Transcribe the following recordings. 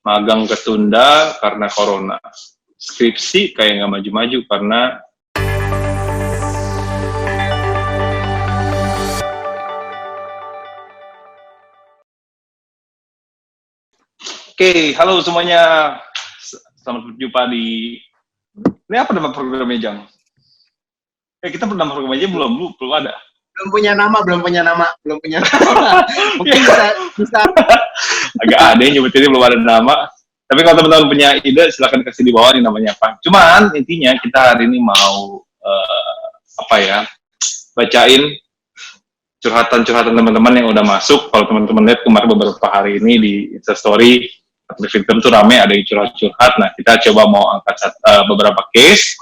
Magang ketunda karena corona. Skripsi kayak nggak maju-maju karena Oke, halo semuanya. Selamat berjumpa di... Ini apa nama programnya, Jang? Kita pernah program aja belum ada. Belum punya nama. Mungkin bisa. Agak ada yang nyebutin belum ada nama. Tapi kalau teman-teman punya ide, silakan kasih di bawah nih namanya apa. Cuman intinya kita hari ini mau bacain curhatan-curhatan teman-teman yang udah masuk. Kalau teman-teman lihat kemarin beberapa hari ini di Instastory di Victim tuh rame, ada yang curhat-curhat. Nah, kita coba mau angkat beberapa case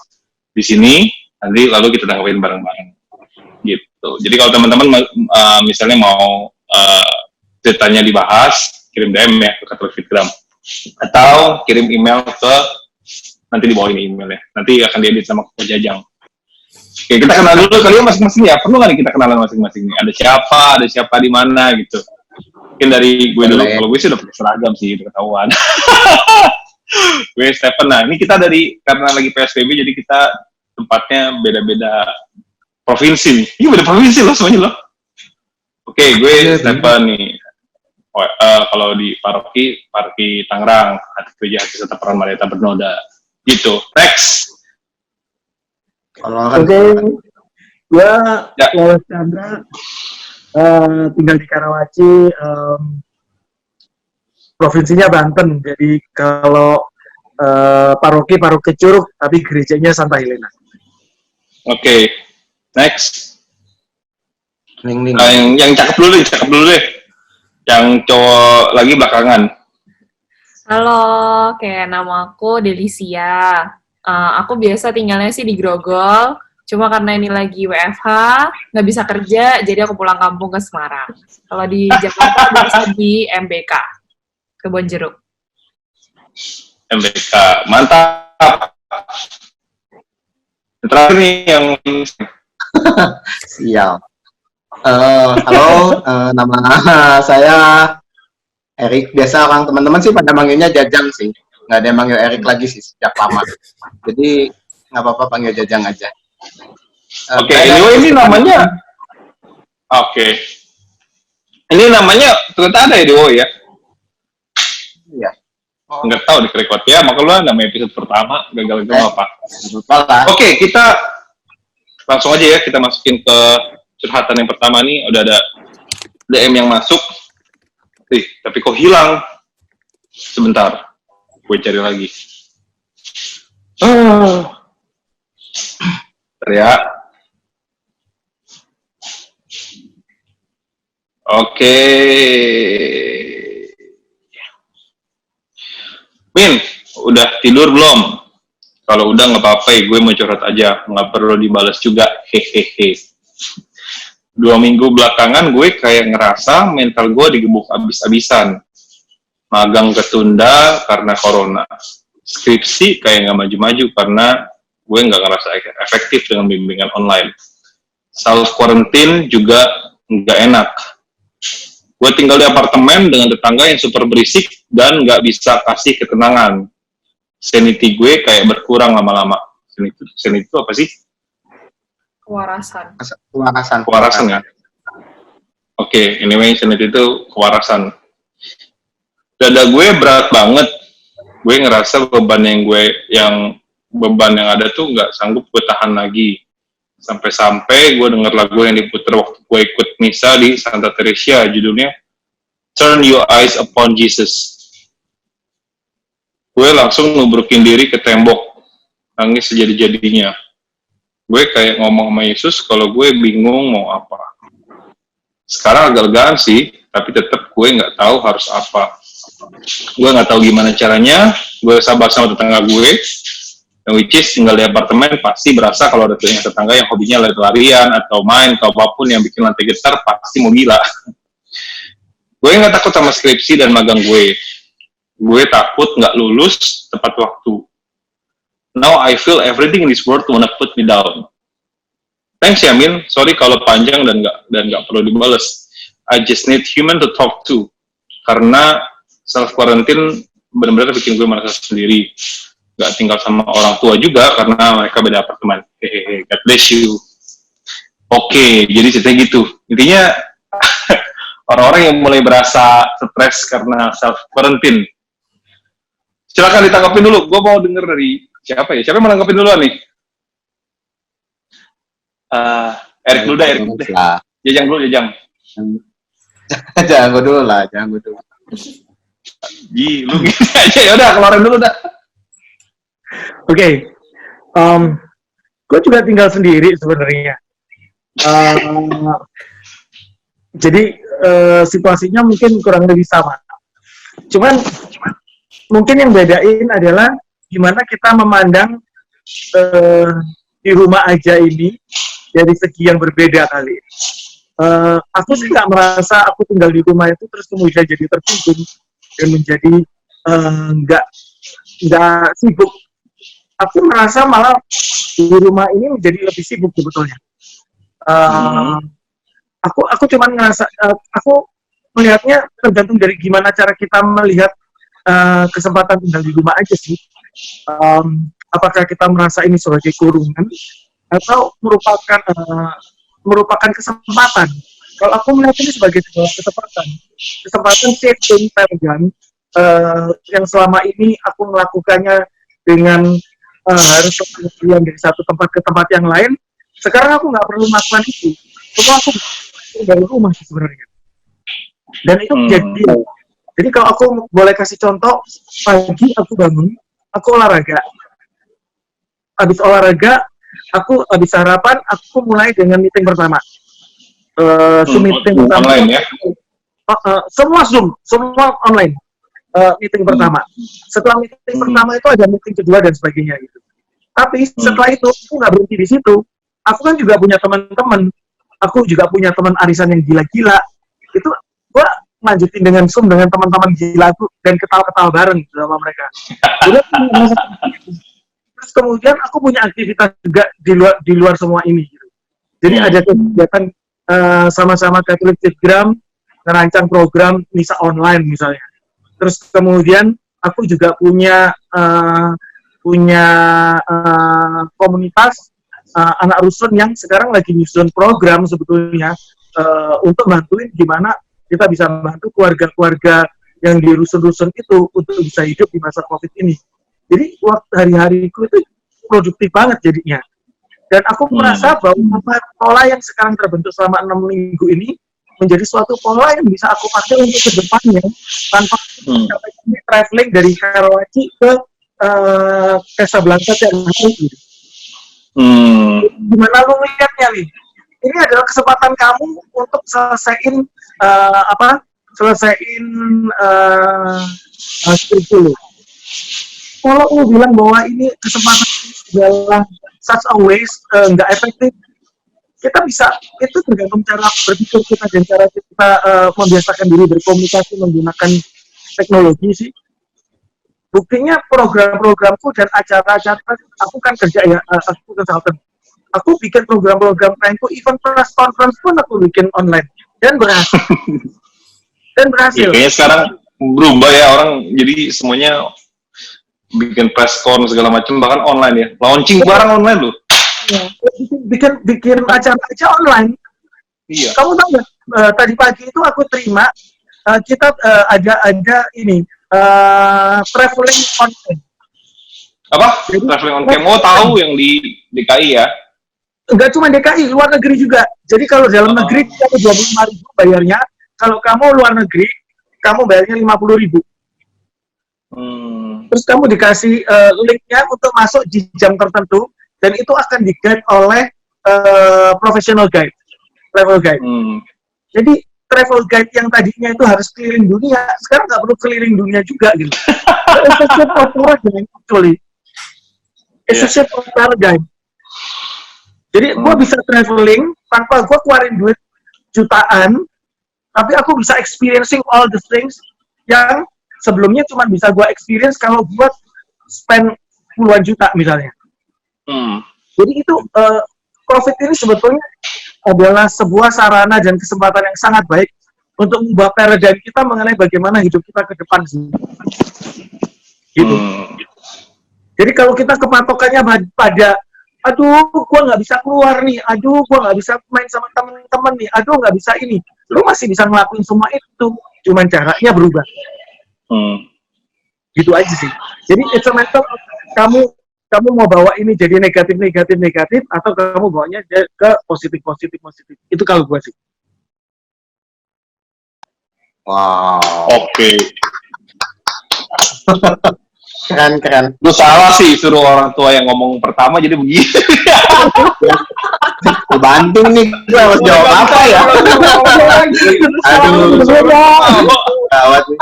di sini, nanti lalu kita tanggapin bareng-bareng. Gitu. Jadi kalau teman-teman misalnya mau ceritanya dibahas, kirim DM ya ke Telegram atau kirim email ke nanti di bawah ini emailnya. Nanti akan diedit sama Ko Jajang. Oke, kita kenal dulu kalian masing-masing ya. Perlu nggak nih kita kenalan masing-masing nih? Ada siapa di mana gitu. Mungkin dari gue dulu. Kalau gue sih udah pakai seragam sih, udah ketahuan. Gue Stephen. Nah, ini kita karena lagi PSBB jadi kita tempatnya beda-beda provinsi nih. Ini beda provinsi loh semuanya loh. Oke, gue Stephen nih. Kalau di paroki Tangerang, Hati Gereja Hati Serta Peran Marieta Bernoda. Gitu. Next. Oke, gue Wallace Chandra, tinggal di Karawaci, provinsinya Banten. Jadi kalau paroki Curug, tapi gerejanya Santa Helena. Oke. Next. Yang cakep dulu deh. Yang cowok lagi belakangan. Halo, kayak nama aku Delicia. Aku biasa tinggalnya sih di Grogol. Cuma karena ini lagi WFH, nggak bisa kerja, jadi aku pulang kampung ke Semarang. Kalau di Jakarta biasa di MBK, Kebonjeruk. MBK, mantap. Terakhir nih yang Siap. Halo, nama saya Erik. Biasa orang teman-teman sih pada manggilnya Jajang sih. Nggak ada yang manggil Erik lagi sih sejak lama. Jadi nggak apa-apa panggil Jajang aja. Oke, ini namanya. Oke. Ini namanya ternyata ada ya Dewo ya? Iya. Nggak tahu di record ya, makanya nama episode pertama gagal itu apa? Oke, kita langsung aja ya, kita masukin ke curhatan yang pertama nih. Udah ada DM yang masuk. Tapi kok hilang? Sebentar, gue cari lagi. Ya. Oke. Min, udah tidur belum? Kalau udah nggak apa-apa, gue mau curhat aja, nggak perlu dibalas juga. Hehehe. 2 minggu belakangan gue kayak ngerasa mental gue digebuk abis-abisan. Magang ketunda karena corona. Skripsi kayak nggak maju-maju karena gue nggak ngerasa efektif dengan bimbingan online. Self quarantine juga nggak enak. Gue tinggal di apartemen dengan tetangga yang super berisik dan nggak bisa kasih ketenangan. Sanity gue kayak berkurang lama-lama. Sanity itu apa sih? Kewarasan ya. Oke, anyway, sanity itu kewarasan. Dada gue berat banget. Gue ngerasa beban yang ada tuh nggak sanggup gue tahan lagi. Sampai-sampai gue denger lagu yang diputar waktu gue ikut misa di Santa Teresia, judulnya Turn Your Eyes Upon Jesus. Gue langsung nubrukin diri ke tembok, nangis sejadi-jadinya. Gue kayak ngomong sama Yesus kalau gue bingung mau apa. Sekarang agak legaan sih, tapi tetap gue nggak tahu harus apa. Gue nggak tahu gimana caranya. Gue sabar sama tetangga gue, which is tinggal di apartemen, pasti berasa kalau ada tetangga yang hobinya lari-larian atau main atau apapun yang bikin lantai getar, pasti mau gila. Gue nggak takut sama skripsi dan magang gue. Gue takut nggak lulus tepat waktu. Now I feel everything in this world wanna put me down. Thanks ya Min, sorry kalau panjang dan nggak perlu dibales. I just need human to talk to. Karena self quarantine benar-benar bikin gue merasa sendiri, nggak tinggal sama orang tua juga karena mereka beda apartemen. Hehehe, God bless you. Oke, jadi ceritanya gitu. Intinya orang-orang yang mulai berasa stres karena self quarantine. Silakan ditanggapin dulu. Gue mau denger dari siapa ya? Siapa yang mau nanggapin dulu nih? Erik dulu dah, Erik dulu deh. Jajang dulu, Jajang. Jangan gue dulu lah, jangan gue dulu. Ji, lu gini aja. Ya udah, keluarin dulu dah. Oke, gue juga tinggal sendiri sebenarnya. Jadi situasinya mungkin kurang lebih sama. Cuman mungkin yang bedain adalah gimana kita memandang di rumah aja ini dari segi yang berbeda kali. Aku sih nggak merasa aku tinggal di rumah itu terus kemudian jadi terkungkung dan menjadi nggak sibuk. Aku merasa malah di rumah ini menjadi lebih sibuk sebetulnya. Aku cuma ngerasa, aku melihatnya tergantung dari gimana cara kita melihat kesempatan tinggal di rumah aja sih. Apakah kita merasa ini sebagai kurungan atau merupakan kesempatan? Kalau aku melihat ini sebagai sebuah kesempatan saving time yang selama ini aku melakukannya dengan harus berpergian dari satu tempat ke tempat yang lain. Sekarang aku nggak perlu melakukan itu. Semua aku dari rumah sebenarnya. Dan itu jadi kalau aku boleh kasih contoh, pagi aku bangun, aku olahraga. Habis olahraga, aku habis sarapan, aku mulai dengan meeting pertama. Zoom meeting pertama. Online ya? Semua Zoom, semua online. Meeting pertama. Setelah meeting pertama itu ada meeting kedua dan sebagainya gitu. Tapi setelah itu aku nggak berhenti di situ. Aku kan juga punya teman-teman. Aku juga punya teman arisan yang gila-gila. Itu gua lanjutin dengan Zoom dengan teman-teman gila aku dan ketawa-ketawa bareng sama mereka. Terus kemudian aku punya aktivitas juga di luar semua ini. Gitu. Jadi ada kegiatan sama-sama Catholic Fitgram ngerancang program misa online misalnya. Terus kemudian aku juga punya komunitas anak rusun yang sekarang lagi nyusun program sebetulnya untuk bantuin gimana kita bisa bantu keluarga-keluarga yang di rusun-rusun itu untuk bisa hidup di masa COVID ini. Jadi waktu hari-hariku itu produktif banget jadinya. Dan aku merasa bahwa pola yang sekarang terbentuk selama 6 minggu ini menjadi suatu pola yang bisa aku pakai untuk ke depannya tanpa traveling dari Karawaci ke Casablanca dan gitu. Gimana lu melihatnya nih? Ini adalah kesempatan kamu untuk selesaiin skripsi lu. Kalau lu bilang bahwa ini kesempatan adalah such a waste, nggak efektif, kita bisa, itu tergantung cara berpikir kita dan cara kita membiasakan diri berkomunikasi menggunakan teknologi sih. Buktinya program-programku dan acara-acara, aku kan kerja ya, aku consultant. Aku bikin program-program lainku, even press conference pun aku bikin online. Dan berhasil. Ya, kayaknya sekarang berubah ya orang, jadi semuanya bikin press con segala macam, bahkan online ya. Launching barang online loh. Ya, bikin acara-acara online. Iya. Kamu tahu nggak? Tadi pagi itu aku terima kita ada ini traveling online. Apa? Traveling on cam. Oh, tahu yang di DKI ya? Enggak cuma DKI, luar negeri juga. Jadi kalau dalam negeri kamu 25.000 bayarnya, kalau kamu luar negeri kamu bayarnya 50.000. Terus kamu dikasih linknya untuk masuk di jam tertentu dan itu akan di-guide oleh professional guide, travel guide. Jadi travel guide yang tadinya itu harus keliling dunia, sekarang nggak perlu keliling dunia juga gitu. It's a ship of travel guide. Jadi gue bisa traveling tanpa gue keluarin duit jutaan, tapi aku bisa experiencing all the things yang sebelumnya cuma bisa gue experience kalau gue spend puluhan juta misalnya. Jadi itu COVID ini sebetulnya adalah sebuah sarana dan kesempatan yang sangat baik untuk mengubah paradigm kita mengenai bagaimana hidup kita ke depan sih. gitu. Jadi kalau kita kepatokannya pada, aduh, gua nggak bisa keluar nih, aduh, gua nggak bisa main sama teman-teman nih, aduh, nggak bisa ini, lu masih bisa ngelakuin semua itu, cuman caranya berubah. Gitu aja sih. Jadi it's a matter of kamu mau bawa ini jadi negatif, atau kamu bawanya ke positif. Itu kalau gua sih. Wow. Oke. Keren. Lu salah sih suruh orang tua yang ngomong pertama jadi begini. Banting nih, gue harus jawab apa ya? Aduh, gawat nih.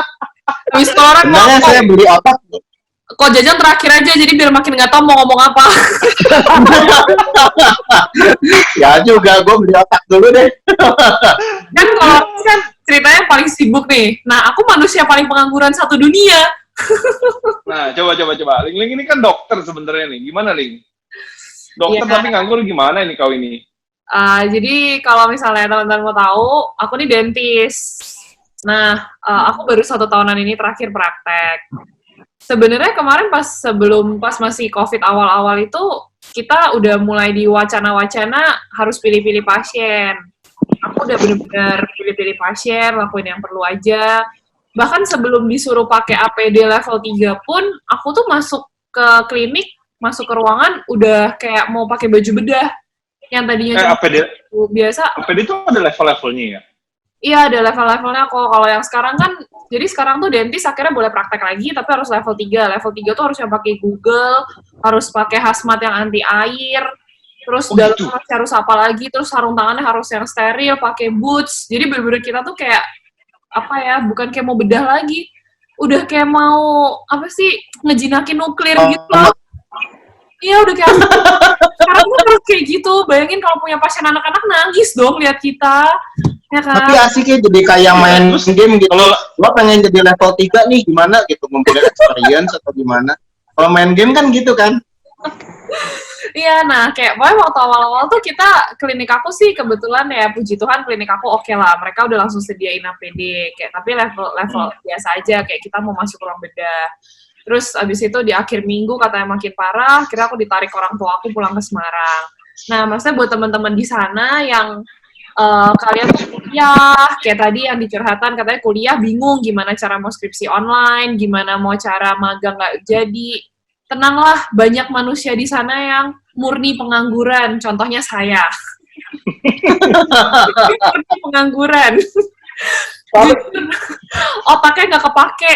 Habis itu orang Sebenarnya ngomong, saya beli otak. kok Jajang terakhir aja, jadi biar makin nggak tahu mau ngomong apa. Ya juga, gue beli otak dulu deh. Kan kalau aku kan ceritanya paling sibuk nih. Nah, aku manusia paling pengangguran satu dunia. Nah, coba. Ling ini kan dokter sebenarnya nih. Gimana, Ling? Dokter Iya. tapi nganggur gimana ini kau ini? Jadi kalau misalnya teman-teman mau tahu, aku nih dentis. Nah, aku baru 1 tahunan ini terakhir praktek. Sebenarnya kemarin pas masih COVID awal-awal itu, kita udah mulai diwacana-wacana harus pilih-pilih pasien. Aku udah bener-bener pilih-pilih pasien, lakuin yang perlu aja. Bahkan sebelum disuruh pakai APD level 3 pun, aku tuh masuk ke klinik, masuk ke ruangan, udah kayak mau pakai baju bedah. Yang tadinya cuma APD biasa. APD itu ada level-levelnya ya? Iya, ada level-levelnya kok. Kalau yang sekarang kan, jadi sekarang tuh dentis akhirnya boleh praktek lagi, tapi harus level 3. Level 3 tuh harus yang pakai Google, harus pakai hazmat yang anti air, terus dalamnya harus apa lagi, terus sarung tangannya harus yang steril, pakai boots. Jadi bener-bener kita tuh kayak, apa ya, bukan kayak mau bedah lagi, udah kayak mau, apa sih, ngejinakin nuklir gitu loh. Iya, udah kayak, sekarang tuh harus kayak gitu. Bayangin kalau punya pasien anak-anak nangis dong lihat kita. Ya kan? Tapi asiknya jadi kayak main game gitu. Lo pengen jadi level 3 nih, gimana gitu, ngumpulin experience atau gimana. Kalau main game kan gitu kan. Iya, nah kayak pokoknya waktu awal-awal tuh kita, klinik aku sih kebetulan ya, puji Tuhan klinik aku oke lah. Mereka udah langsung sediain APD, kayak tapi level biasa aja, kayak kita mau masuk ruang bedah. Terus abis itu di akhir minggu katanya makin parah, akhirnya aku ditarik orang tua aku pulang ke Semarang. Nah, maksudnya buat teman-teman di sana yang kalian tuh kuliah, kayak tadi yang dicurhatan katanya kuliah bingung gimana cara mau skripsi online, gimana mau cara magang nggak jadi. Tenanglah, banyak manusia di sana yang murni pengangguran. Contohnya saya. Pengangguran. Otaknya nggak kepake.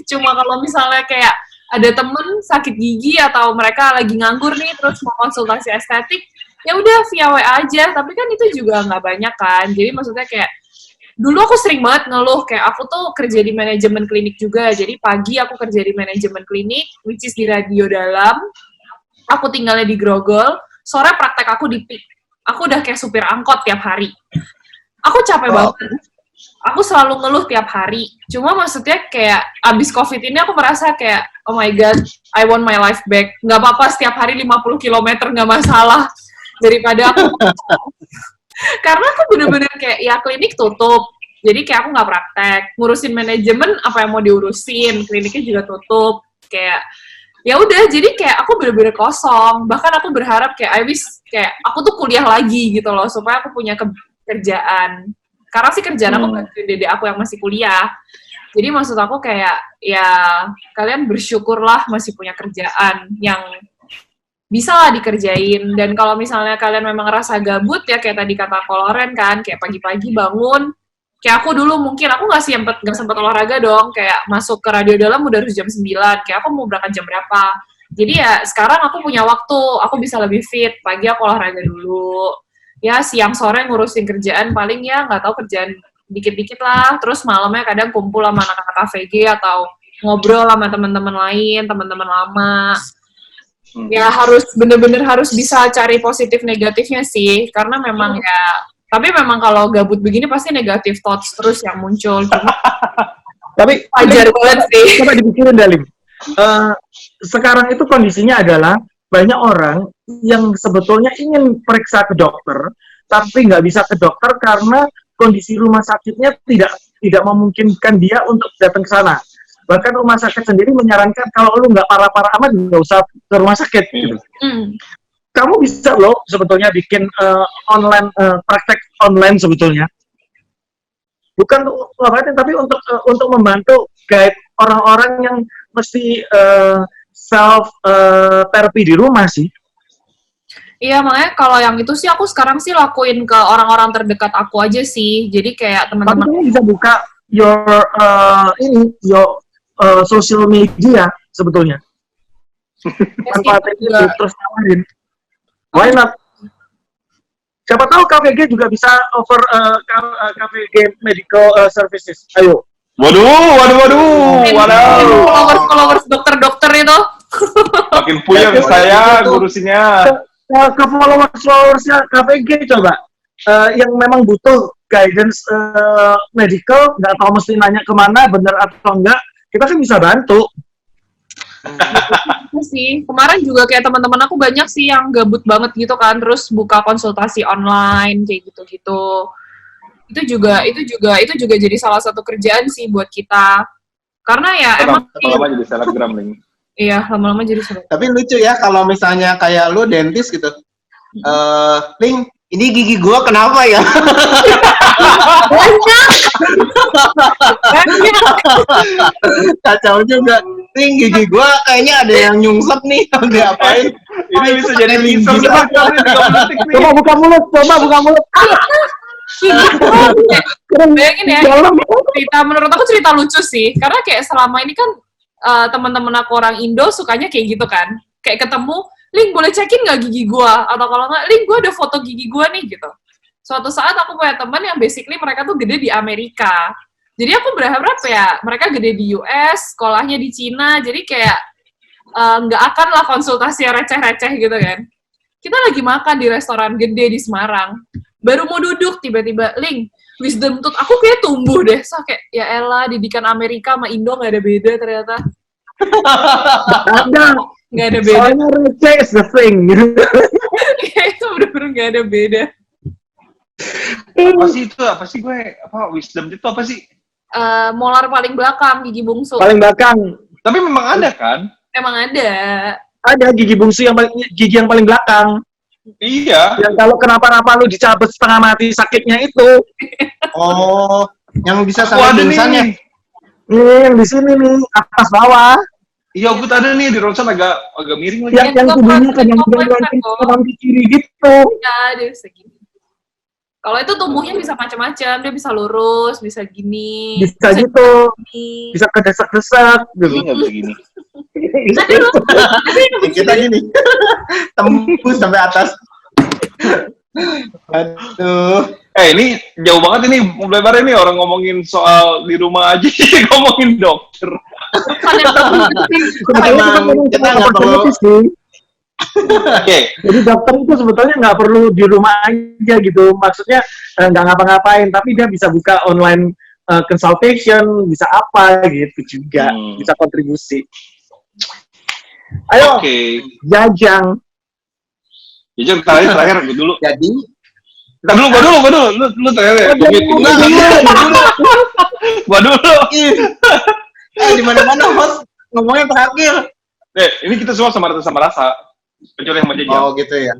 Cuma kalau misalnya kayak ada temen sakit gigi atau mereka lagi nganggur nih, terus mau konsultasi estetik, ya udah via WA aja. Tapi kan itu juga nggak banyak kan. Jadi maksudnya kayak dulu aku sering banget ngeluh, kayak aku tuh kerja di manajemen klinik juga, jadi pagi aku kerja di manajemen klinik, which is di Radio Dalam, aku tinggalnya di Grogol, sore praktek aku di PIK, aku udah kayak supir angkot tiap hari, aku capek banget, aku selalu ngeluh tiap hari, cuma maksudnya kayak abis COVID ini aku merasa kayak, oh my god, I want my life back, nggak apa-apa setiap hari 50 km nggak masalah, daripada aku karena aku bener-bener kayak, ya klinik tutup, jadi kayak aku nggak praktek, ngurusin manajemen apa yang mau diurusin, kliniknya juga tutup, kayak, ya udah, jadi kayak aku bener-bener kosong, bahkan aku berharap kayak, I wish, kayak, aku tuh kuliah lagi gitu loh, supaya aku punya kerjaan, karena sih kerjaan aku bantuin dede aku yang masih kuliah, jadi maksud aku kayak, ya, kalian bersyukurlah masih punya kerjaan yang bisa lah dikerjain, dan kalau misalnya kalian memang rasa gabut ya kayak tadi kata Koloren kan, kayak pagi-pagi bangun, kayak aku dulu mungkin aku nggak sempet olahraga dong, kayak masuk ke Radio Dalam udah harus jam 9, kayak aku mau berangkat jam berapa, jadi ya sekarang aku punya waktu, aku bisa lebih fit, pagi aku olahraga dulu, ya siang sore ngurusin kerjaan paling ya nggak tahu kerjaan dikit-dikit lah, terus malamnya kadang kumpul sama anak-anak AVG atau ngobrol sama teman-teman lain, teman-teman lama. Ya harus bener-bener harus bisa cari positif negatifnya sih, karena memang ya, tapi memang kalau gabut begini pasti negatif thoughts terus yang muncul. Tapi Wajar banget sih. coba dipikirin Dalim. Sekarang itu kondisinya adalah banyak orang yang sebetulnya ingin periksa ke dokter, tapi nggak bisa ke dokter karena kondisi rumah sakitnya tidak memungkinkan dia untuk datang ke sana. Bahkan rumah sakit sendiri menyarankan kalau lu nggak parah-parah amat nggak usah ke rumah sakit gitu. Kamu bisa loh sebetulnya bikin praktek online sebetulnya. Bukan tapi untuk membantu guide orang-orang yang mesti self therapy di rumah sih. Iya, makanya kalau yang itu sih aku sekarang sih lakuin ke orang-orang terdekat aku aja sih. Jadi kayak Tapi teman-teman. kamu bisa buka your social media sebetulnya. Manfaatin itu terus tawarin. Why not? Siapa tahu KVG juga bisa offer KVG medical services. Ayo. Waduh. Followers dokter-dokter itu. Makin puyeng saya ngurusinnya. Ke followers-followersnya KVG coba. Yang memang butuh guidance medical, nggak tahu mesti nanya kemana, bener atau enggak, kita kan bisa bantu. Itu sih. Kemarin juga kayak teman-teman aku banyak sih yang gabut banget gitu kan, terus buka konsultasi online kayak gitu-gitu. Itu juga jadi salah satu kerjaan sih buat kita. Karena ya emang lama-lama jadi selebgram nih. iya, lama-lama jadi selebgram. Tapi lucu ya kalau misalnya kayak lu dentist gitu. Ling, ini gigi gua kenapa ya? Kacau juga. Ling, gigi gua kayaknya ada yang nyungsep nih. Diapain? Ini bisa jadi teaser Coba buka mulut. Bayangin ya, menurut aku cerita lucu sih, karena kayak selama ini kan teman-teman aku orang Indo sukanya kayak gitu kan, kayak ketemu, Ling boleh cekin nggak gigi gua, atau kalau nggak, Ling gua ada foto gigi gua nih gitu. Suatu saat aku punya teman yang basically mereka tuh gede di Amerika, jadi aku berharap ya mereka gede di US, sekolahnya di Cina, jadi kayak nggak akan lah konsultasi yang receh-receh gitu kan. Kita lagi makan di restoran gede di Semarang, baru mau duduk tiba-tiba, Ling, wisdom tooth aku kayak tumbuh deh. So kayak, ya elah, didikan Amerika sama Indo nggak ada beda ternyata. Nggak ada beda. Soalnya receh is the thing. Kayak itu bener-bener nggak ada beda. Apa sih wisdom itu apa sih? Molar paling belakang, gigi bungsu. Paling belakang. Tapi memang ada kan? Emang ada. Ada gigi bungsu gigi yang paling belakang. Iya. Yang kalau kenapa-napa lu dicabut setengah mati sakitnya itu. Oh, yang bisa sampai pingsan ya? Yang di sini nih, atas bawah. Iya, aku ada nih di ronsen agak miring lagi. Yang tubuhnya kan yang kanan ke kiri gitu. Ya, dia segini. Kalau itu tumbuhnya bisa macam-macam, dia bisa lurus, bisa gini. Bisa gitu. Gini. Bisa kedesak-desak gitu. Nggak bisa gini. Kita gini. Tembus sampai atas. Aduh. Ini jauh banget ini, lebar ini orang ngomongin soal di rumah aja, ngomongin dokter. Kita nggak perlu. Oke. Jadi dokter itu sebetulnya nggak perlu di rumah aja gitu. Maksudnya nggak ngapa-ngapain, tapi dia bisa buka online consultation, bisa apa gitu juga, bisa kontribusi. Ayo, Jajang. Jujur terakhir gue dulu. Jadi, Kita dulu, gua dulu. Lu terakhir ya. Gua dulu. di mana-mana host ngomongnya terakhir. Ini kita semua sama rasa. Kecuali yang menjajah. Oh gitu ya.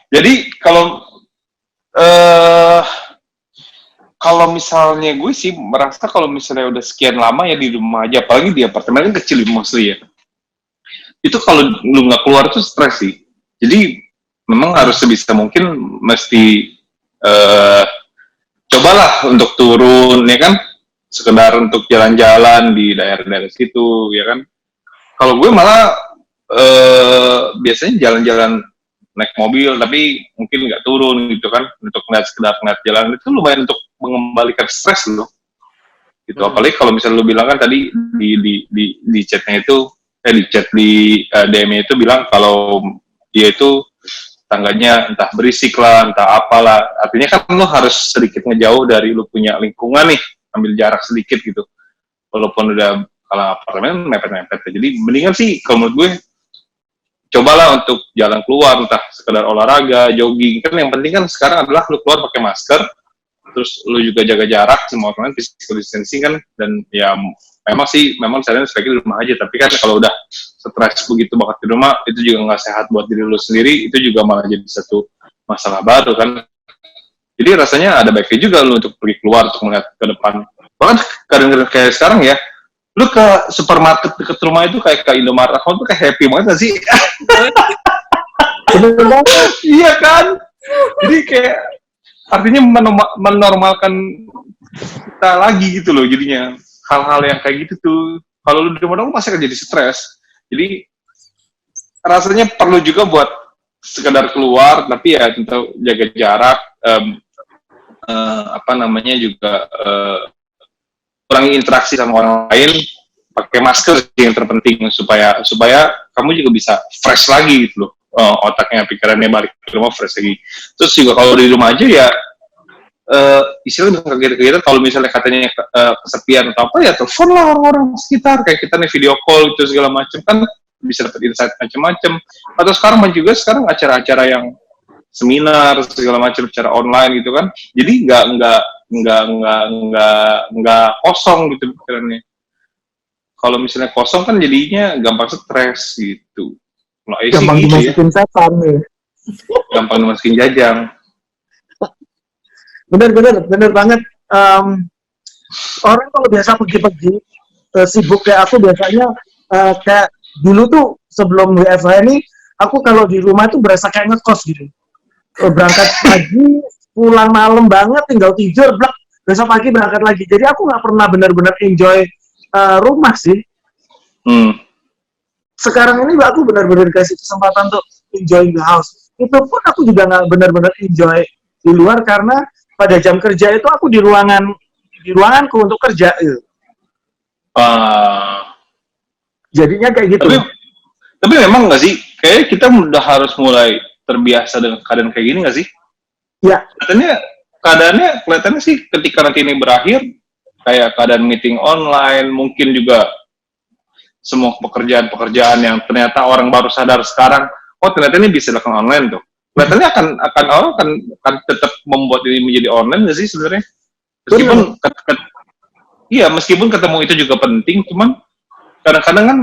Jadi kalau misalnya gue sih merasa kalau misalnya udah sekian lama ya di rumah aja, apalagi di apartemen kan kecil mostly ya. Itu kalau lu nggak keluar tuh stres sih. Jadi memang harus sebisa mungkin mesti cobalah untuk turun ya kan, sekedar untuk jalan-jalan di daerah-daerah situ ya kan. Kalau gue malah biasanya jalan-jalan naik mobil tapi mungkin nggak turun gitu kan, untuk sekedar ngeliat jalan itu lumayan untuk mengembalikan stres loh gitu. Apalagi kalau misalnya lu bilang kan tadi di chatnya itu di chat di DM itu bilang kalau dia itu tangganya entah berisik lah, entah apalah. Artinya kan lu harus sedikit ngejauh dari lu punya lingkungan nih, ambil jarak sedikit gitu. Walaupun udah kalau apartemen mepet-mepet. Jadi mendingan sih kalau menurut gue cobalah untuk jalan keluar, entah sekedar olahraga, jogging. Kan yang penting kan sekarang adalah lu keluar pakai masker, terus lu juga jaga jarak, semua kan physical distancing kan, dan ya memang sebenarnya sebaiknya di rumah aja, tapi kan kalau udah stres begitu banget di rumah, itu juga nggak sehat buat diri lu sendiri, itu juga malah jadi satu masalah baru kan. Jadi rasanya ada baiknya juga lu untuk pergi keluar untuk melihat ke depan. Bahkan kadang-kadang kayak sekarang ya, lu ke supermarket dekat rumah itu kayak ke Indomaret, kamu tuh kayak happy banget gak sih? Bener banget. Iya kan? Jadi kayak artinya menormalkan kita lagi gitu loh jadinya. Hal-hal yang kayak gitu tuh, kalau lu di rumah dong pasti akan jadi stres. Jadi rasanya perlu juga buat sekedar keluar, tapi ya tentu jaga jarak, juga kurangi interaksi sama orang lain, pakai masker yang terpenting supaya kamu juga bisa fresh lagi gitu loh, otaknya, pikirannya balik ke rumah fresh lagi. Terus juga kalau di rumah aja ya istilahnya bisa kegiatan, kalau misalnya katanya kesepian atau apa ya telepon lah orang-orang sekitar, kayak kita nih video call itu segala macam kan bisa dapat insight macam-macam. Atau sekarang acara-acara yang seminar segala macam secara online gitu kan, jadi nggak kosong gitu pikirannya. Kalau misalnya kosong kan jadinya gampang stres gitu. Gampang gitu dimasukin setan nih. Gampang dimasukin jajang. Bener banget. Orang kalau biasa pergi-pergi sibuk kayak aku biasanya kayak dulu tuh sebelum WFH ini aku kalau di rumah tuh berasa kayak ngekos gitu. Berangkat pagi, pulang malam banget, tinggal tidur, blak, besok pagi berangkat lagi. Jadi aku nggak pernah benar-benar enjoy rumah sih. Sekarang ini aku benar-benar kasih kesempatan untuk enjoy the house. Itu pun aku juga nggak benar-benar enjoy di luar karena pada jam kerja itu aku di ruanganku untuk kerja gitu. Jadinya kayak gitu. Tapi memang nggak sih, kayak kita udah harus mulai terbiasa dengan keadaan kayak gini nggak sih? Ya. Kelihatannya sih ketika nanti ini berakhir, kayak keadaan meeting online, mungkin juga semua pekerjaan-pekerjaan yang ternyata orang baru sadar sekarang, oh ternyata ini bisa dilakukan online tuh. Kelihatannya akan tetap membuat ini menjadi online nggak sih sebenarnya? Meskipun ketemu itu juga penting, cuman kadang-kadang kan,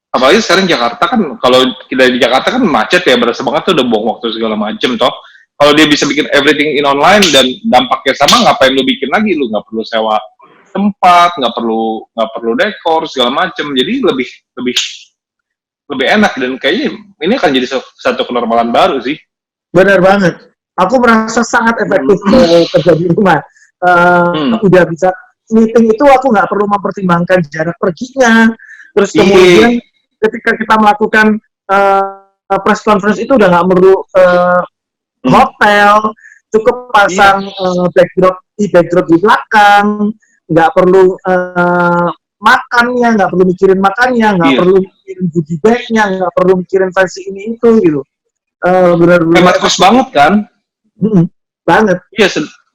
apalagi sekarang Jakarta kan, kalau kita di Jakarta kan macet ya, berasa banget tuh udah buang waktu segala macem toh. Kalau dia bisa bikin everything in online dan dampaknya sama, ngapain lu bikin lagi? Lu nggak perlu sewa tempat, nggak perlu dekor segala macem, jadi lebih enak, dan kayaknya ini akan jadi satu kenormalan baru sih. Benar banget. Aku merasa sangat efektif kerja di rumah. Udah bisa meeting itu aku nggak perlu mempertimbangkan jarak perginya. Terus kemudian ketika kita melakukan press conference itu udah nggak perlu hotel, cukup pasang backdrop di belakang, nggak perlu makannya, nggak perlu mikirin makannya, nggak perlu mikirin goodie bag-nya, nggak perlu mikirin fancy ini itu gitu. Benar-benar hemat kos banget kan? Banget.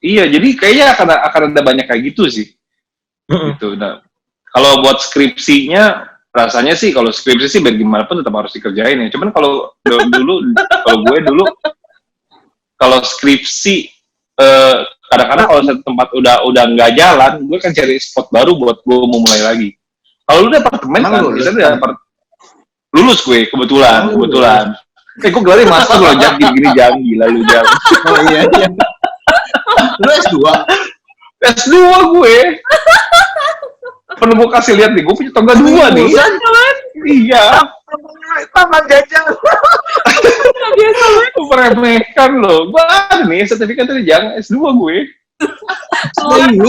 Iya, jadi kayaknya akan ada banyak kayak gitu sih. Gitu. Nah, kalau buat skripsinya, rasanya sih kalau skripsi sih bagaimanapun tetap harus dikerjain ya. Cuman kalau gue dulu kalau skripsi kadang-kadang kalau satu tempat udah nggak jalan, gue kan cari spot baru buat gue mau mulai lagi. Kalau lu udah apartemen kan, biasanya lulus gue kebetulan. Gue gelarnya master loh, gini jam gila lu jam. Oh iya. Lu S2? S2 gue. Perlu kasih lihat nih, gue punya tangga 2 nih. Iya. Taman jajang. Biasa banget. Meremehkan loh. Gue ada nih sertifikat dari Jang S2 gue. Keluarin,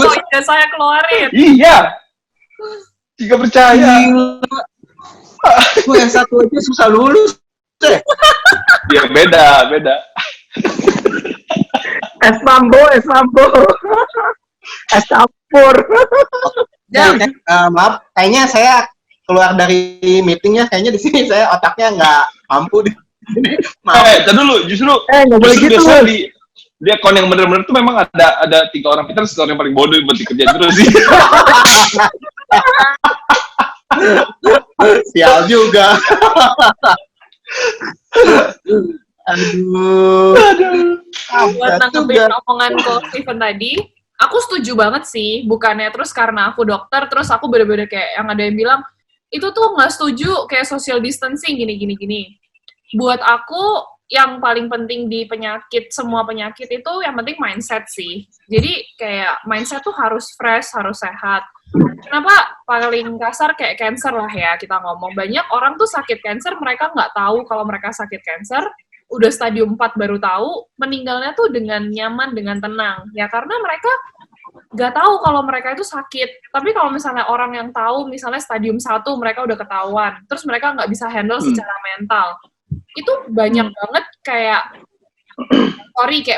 saya keluarin. Iya. Jika percaya. Gue yang satu aja susah lulus. Ya beda. Es mambo. Es campur. Maaf, kayaknya saya keluar dari meetingnya, kayaknya di sini saya otaknya nggak mampu deh. Maaf. Tadi dulu, justru nggak boleh gitu. Di akun yang benar-benar tuh memang ada 3 orang pintar, 1 orang yang paling bodoh buat dikerjain terus sih. Sial juga. Aduh. Buat nanggepin omongan Ko Steven tadi, aku setuju banget sih, bukannya terus karena aku dokter, terus aku bener-bener kayak yang ada yang bilang, itu tuh nggak setuju kayak social distancing gini. Buat aku, yang paling penting di semua penyakit itu yang penting mindset sih. Jadi kayak mindset tuh harus fresh, harus sehat. Kenapa paling kasar kayak cancer lah ya kita ngomong. Banyak orang tuh sakit cancer, mereka nggak tahu kalau mereka sakit cancer, udah stadium 4 baru tahu, meninggalnya tuh dengan nyaman, dengan tenang. Ya karena mereka nggak tahu kalau mereka itu sakit. Tapi kalau misalnya orang yang tahu, misalnya stadium 1 mereka udah ketahuan, terus mereka nggak bisa handle secara mental. Itu banyak banget kayak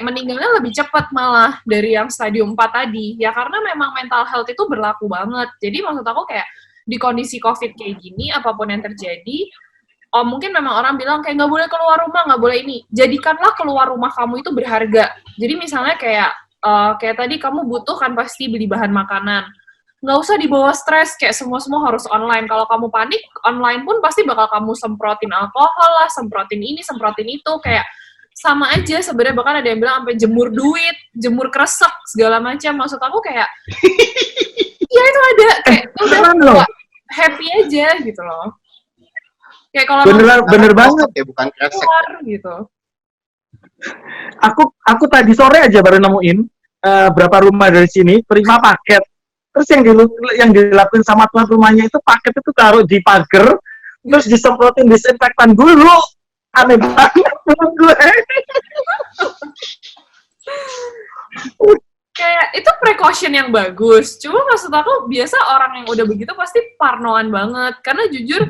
meninggalnya lebih cepat malah dari yang stadium 4 tadi. Ya karena memang mental health itu berlaku banget. Jadi maksud aku kayak di kondisi COVID kayak gini, apapun yang terjadi, mungkin memang orang bilang kayak nggak boleh keluar rumah, nggak boleh ini. Jadikanlah keluar rumah kamu itu berharga. Jadi misalnya kayak tadi kamu butuh kan pasti beli bahan makanan. Nggak usah dibawa stres, kayak semua harus online. Kalau kamu panik, online pun pasti bakal kamu semprotin alkohol lah, semprotin ini, semprotin itu, kayak sama aja sebenarnya. Bahkan ada yang bilang sampai jemur duit, jemur kresek, segala macam. Maksud aku kayak, iya itu ada, kayak udah happy aja gitu loh. Kayak kalau bener banget ya, bukan kresek keluar gitu. Aku tadi sore aja baru nemuin berapa rumah dari sini terima paket. Terus yang dilakuin sama tuan rumahnya itu paket itu taruh di pagar, terus disemprotin disinfektan dulu. Aneh banget menurut gue. Kayak itu precaution yang bagus. Cuma maksud aku biasa orang yang udah begitu pasti parnoan banget. Karena jujur,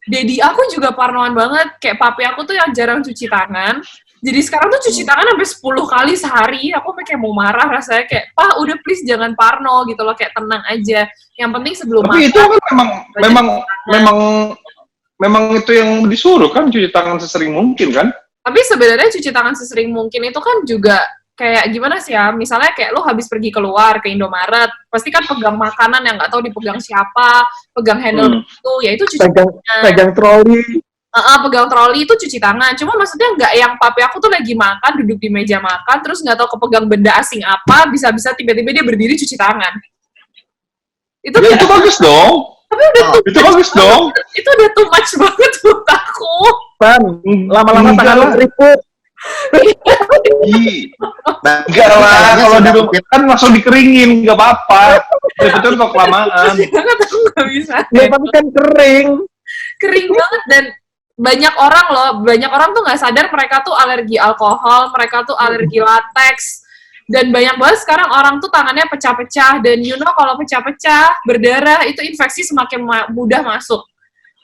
daddy aku juga parnoan banget. Kayak papi aku tuh yang jarang cuci tangan. Jadi sekarang tuh cuci tangan sampai 10 kali sehari. Aku kayak mau marah rasanya kayak, "Pak, udah please jangan parno gitu loh, kayak tenang aja. Yang penting sebelum Tapi makan." itu kan memang itu yang disuruh kan, cuci tangan sesering mungkin kan? Tapi sebenarnya cuci tangan sesering mungkin itu kan juga kayak gimana sih ya? Misalnya kayak lo habis pergi keluar ke Indomaret, pasti kan pegang makanan yang nggak tahu dipegang siapa, pegang handle itu, ya itu cuci tangan. Pegang troli. Pegang troli itu cuci tangan. Cuma maksudnya nggak yang papi aku tuh lagi makan, duduk di meja makan, terus nggak tahu kepegang benda asing apa, bisa-bisa tiba-tiba dia berdiri cuci tangan. Itu Ya, itu bagus dong. Tapi udah Itu bagus dong. Itu udah too much banget buat aku. Ban, lama-lama tangan lu keriput. Enggak lah, kalau di rumah kan langsung dikeringin, nggak apa-apa. Itu kok kelamaan. Jangan, aku nggak bisa. Ya tapi kan kering. Kering banget. Dan banyak orang tuh nggak sadar mereka tuh alergi alkohol, mereka tuh alergi latex. Dan banyak banget sekarang orang tuh tangannya pecah-pecah, dan kalau pecah-pecah, berdarah, itu infeksi semakin mudah masuk.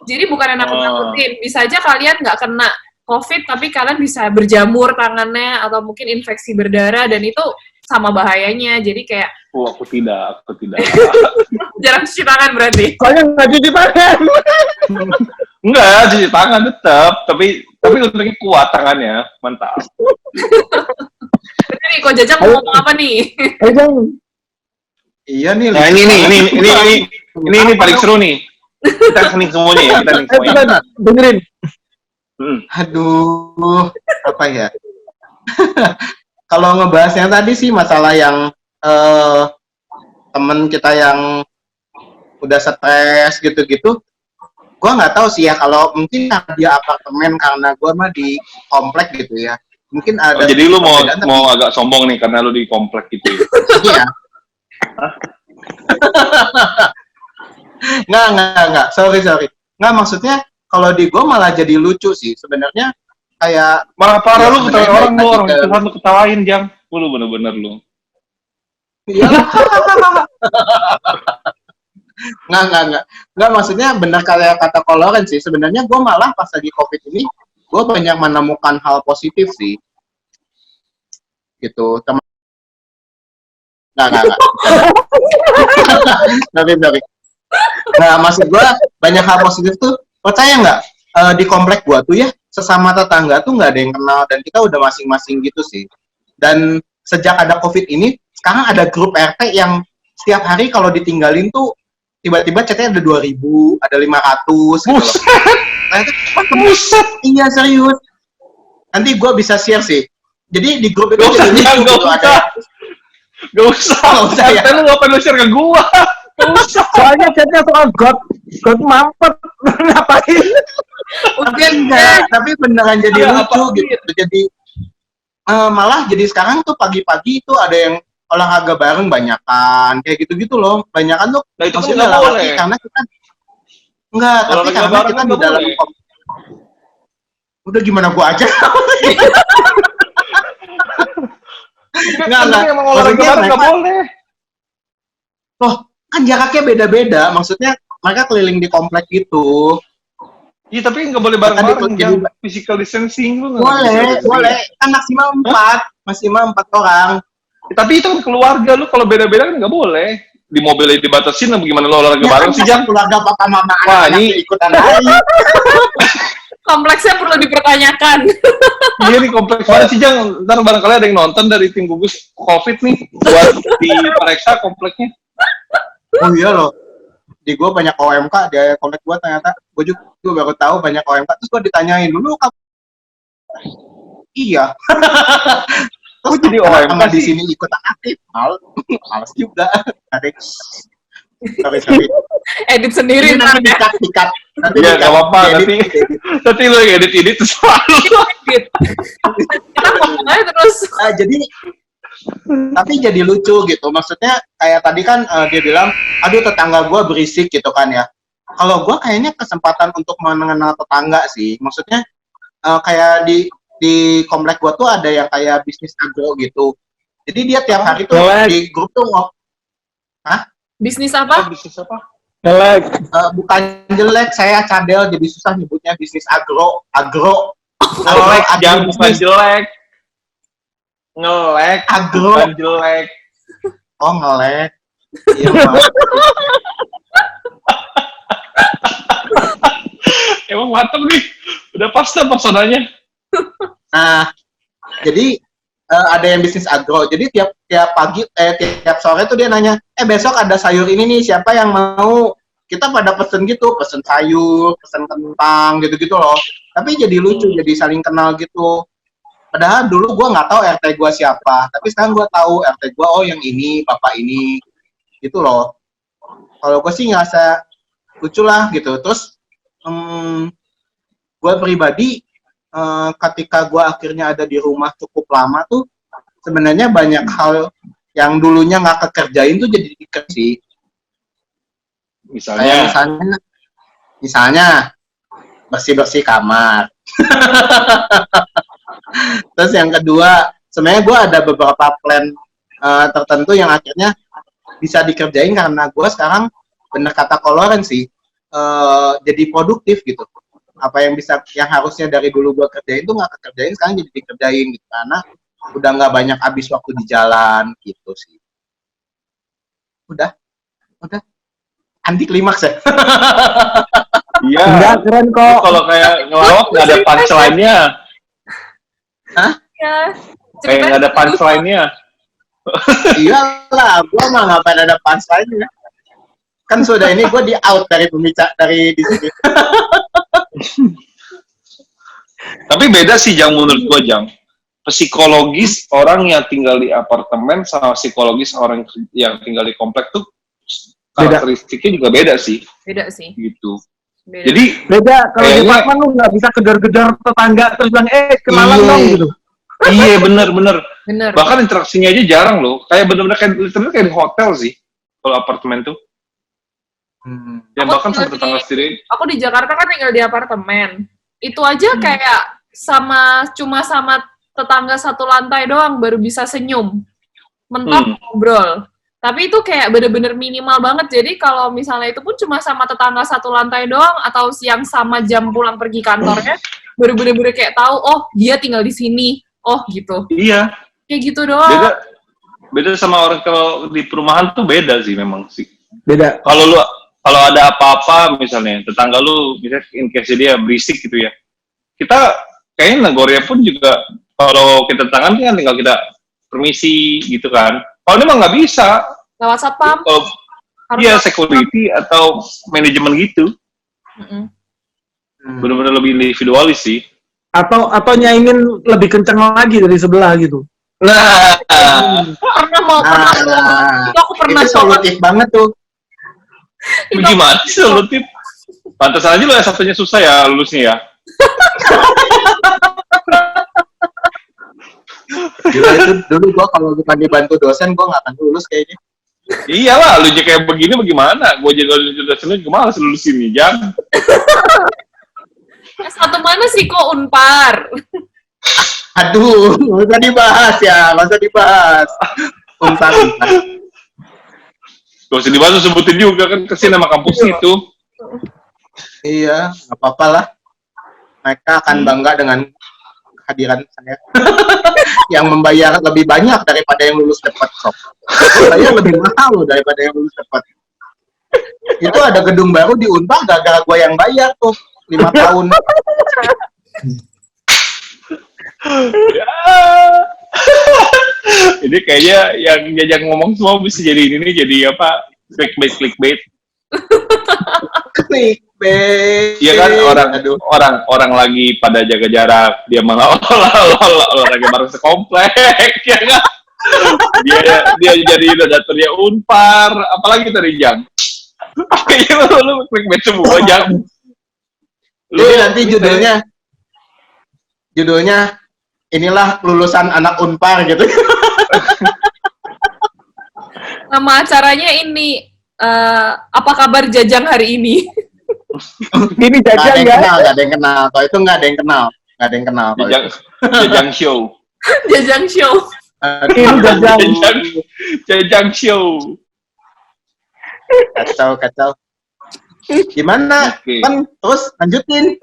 Jadi bukan yang nakut-nakutin, bisa aja kalian nggak kena COVID, tapi kalian bisa berjamur tangannya, atau mungkin infeksi berdarah, dan itu sama bahayanya. Jadi kayak... aku tidak. Jarang cuci tangan berarti? Soalnya nggak cuci tangan. Enggak, cuci tangan tetap, tapi untungnya kuat tangannya, mantap. Nih, kok Jajang mau ngomong apa nih? Iya nih. Nah ini paling seru nih. Kita kening semuanya ya, kita kening semuanya. Dengerin. Aduh, apa ya? Kalau ngebahas yang tadi sih masalah yang temen kita yang udah stres gitu-gitu, gua nggak tahu sih ya, kalau mungkin dia apartemen, karena gua mah di komplek gitu ya. Mungkin ada. Jadi lu mau agak sombong nih karena lu di komplek gitu. Iya. Nggak. Sorry. Nggak, maksudnya kalau di gua malah jadi lucu sih. Sebenarnya kayak... Malah parah lu ketawain orang Tuhan lu ketawain, Jang. Lu bener-bener lu. Iya. Nggak, maksudnya benar kayak kata Koloren sih. Sebenarnya gua malah pas lagi COVID ini, gue banyak menemukan hal positif sih, gitu. Nggak. Nah, maksud gue banyak hal positif tuh, percaya nggak? Di komplek gue tuh ya, sesama tetangga tuh nggak ada yang kenal, dan kita udah masing-masing gitu sih. Dan sejak ada COVID ini, sekarang ada grup RT yang setiap hari kalau ditinggalin tuh, tiba-tiba chatnya ada 2.000, ada 500 gitu loh. Buset. Iya, serius. Nanti gue bisa share sih. Jadi di grup itu gitu, ada Gak usah. Nggak usah ya. RT lu ngapain lu share ke gua? Gak usah. Soalnya chatnya soal God mampet. Ngapain? Tapi enggak, tapi beneran jadi Iya, lucu apa? gitu. Jadi malah jadi sekarang tuh pagi-pagi itu ada yang olahraga bareng banyakan kayak gitu-gitu loh. Banyakan tuh Nah, itu kan maksudnya nggak laki boleh. karena kita enggak, tapi Olahraga karena bareng kita kan di nggak dalam boleh. udah gimana gua aja. Enggak. Tapi emang olahraga Maksudnya bareng nggak mereka- boleh. Loh, kan jaraknya beda-beda. Maksudnya mereka keliling di komplek gitu. Iya, tapi nggak boleh bareng-bareng. Tadi Jangan physical distancing lu. nggak Boleh, bisa. boleh. Kan maksimal 4 orang. Tapi itu kan keluarga lu, kalau beda-beda kan nggak boleh. Di mobilnya dibatasin, apa gimana lu olahraga bareng sih, Jang? Keluarga papa mama Wah, anak ini- ikutan lari. Kompleksnya perlu dipertanyakan. Iya nih kompleks banget sih, Jang. Ntar barangkali ada yang nonton dari tim gugus COVID nih, buat diperiksa kompleknya. Oh iya loh. Di gua banyak OMK, di komplek gua ternyata. Gua juga baru tahu banyak OMK. Terus gua ditanyain dulu kamu. Iya. Terus jadi kenapa OMK nggak di sih? sini ikutan aktif? Males juga. Sorry. Edit sendiri Ini ntar nanti ya. dikat. Nanti Iya, dikat. nggak apa-apa, Diedit. Nanti lu yang edit terus selalu. Edit. Kita ngomong aja terus. Tapi jadi lucu gitu. Maksudnya kayak tadi kan dia bilang, aduh tetangga gua berisik gitu kan ya. Kalau gua kayaknya kesempatan untuk mengenal tetangga sih. Maksudnya kayak di komplek gua tuh ada yang kayak bisnis agro gitu. Jadi dia tiap hari tuh Jelek. di grup tuh Bisnis apa? Bisnis apa? Jelek. bukan jelek, saya cadel jadi susah nyebutnya bisnis agro. Ngelek, agro jangan bukan bisnis. jelek. Ngelek, Agro. bukan jelek. Oh ngelek. Iya, maaf. Emang mantep nih. Udah pas dah personanya. Nah, jadi ada yang bisnis agro. Jadi tiap pagi, tiap sore tuh dia nanya, besok ada sayur ini nih, siapa yang mau? Kita pada pesen gitu, pesen sayur, pesen kentang, gitu-gitu loh. Tapi jadi lucu, jadi saling kenal gitu. Padahal dulu gue nggak tahu RT gue siapa, tapi sekarang gue tahu RT gue, oh yang ini, bapak ini, gitu loh. Kalau gue sih ngerasa lucu lah gitu. Terus gue pribadi ketika gue akhirnya ada di rumah cukup lama tuh sebenarnya banyak hal yang dulunya nggak kekerjain tuh jadi dikerjain. Kayak misalnya bersih kamar. Terus yang kedua, sebenarnya gue ada beberapa plan tertentu yang akhirnya bisa dikerjain karena gue sekarang bener kata Koloren sih, jadi produktif gitu. Apa yang harusnya dari dulu gue kerjain tuh nggak kekerjain, sekarang jadi dikerjain gitu karena udah nggak banyak habis waktu di jalan gitu sih. Udah anti klimaks ya. Iya. Enggak, keren kok. Kalau kayak ngelawak nggak ada punchline-nya. Ya. Kayak nggak ada punchline-nya. Iyalah, gue mah ngapain ada punchline-nya. Kan sudah ini gue di out dari di sini. Tapi beda sih, Jang, menurut gua, Jang. Psikologis orang yang tinggal di apartemen sama psikologis orang yang tinggal di komplek tuh karakteristiknya juga beda sih. Beda sih. Gitu. Beda. Jadi Beda, kalau di kayaknya- apartemen lu nggak bisa gedor-gedor tetangga terus bilang, kenalan Iya. dong gitu. iya bener. Bener. Bahkan interaksinya aja jarang loh. Kayak bener-bener kayak di hotel sih. Kalau apartemen tuh. Yang Aku bahkan sama tinggal tetangga di- sendiri. Aku di Jakarta kan tinggal di apartemen. Itu aja kayak cuma sama tetangga satu lantai doang baru bisa senyum. Mentok ngobrol. Tapi itu kayak bener-bener minimal banget. Jadi kalau misalnya itu pun cuma sama tetangga satu lantai doang atau yang sama jam pulang pergi kantornya, baru bener-bener kayak tahu, oh dia tinggal di sini. Oh gitu. Iya. Kayak gitu doang. Beda sama orang kalau di perumahan tuh beda sih memang sih. Beda. Kalau ada apa-apa misalnya tetangga lu misalnya in case dia berisik gitu ya, kita kayaknya negornya pun juga kalau kita tangan kan tinggal kita permisi gitu kan. Kalau ini mah nggak bisa. Lewat satpam. Kalau dia security atau manajemen gitu, Mm-mm. benar-benar lebih individualis sih. Atau nyaingin lebih kenceng lagi dari sebelah gitu. Nah, Pernah mau Nah, itu aku pernah itu solutif banget tuh. gimana sih solutif? Pantas aja lo S1-nya susah ya lulusnya ya. Gila itu dulu gua kalau bukan dibantu dosen gua nggak akan lulus kayaknya. Iyalah, lu aja kayak begini bagaimana? Gue jadi dosen juga malas lulus ini, Jang. S1 mana sih kok Unpar? Aduh, nggak usah dibahas ya, nggak usah dibahas. Untar. Gak usah dibahas, sebutin juga kan kesian nama kampus itu. Iya, nggak apa-apa lah. Mereka akan bangga dengan kehadiran saya. Yang membayar lebih banyak daripada yang lulus cepat, sob. Bayar lebih mahal loh daripada yang lulus cepat. Itu ada gedung baru di Unpar gara-gara gue yang bayar tuh 5 tahun. Ya. Ini kayaknya yang Jajang ngomong semua bisa jadi ini nih, jadi apa? Clickbait. Clickbait. Iya kan orang lagi pada jaga jarak, dia malah olahraga bareng sekomplek, ya kan? Dia jadi redakturnya Unpar, apalagi tadi Jang. Kayaknya lu clickbait semua Jang. Jadi nanti judulnya inilah lulusan anak Unpar gitu. Nama acaranya ini apa kabar Jajang hari ini? Ini Nggak ada Jajang yang ya. kenal, nggak ada yang kenal. Kalau itu nggak ada yang kenal, nggak ada yang kenal. kalau itu. Jajang Show. Jajang Show. Ini Jajang. Jajang Show. Kacau. Gimana? Oke. Kan terus lanjutin.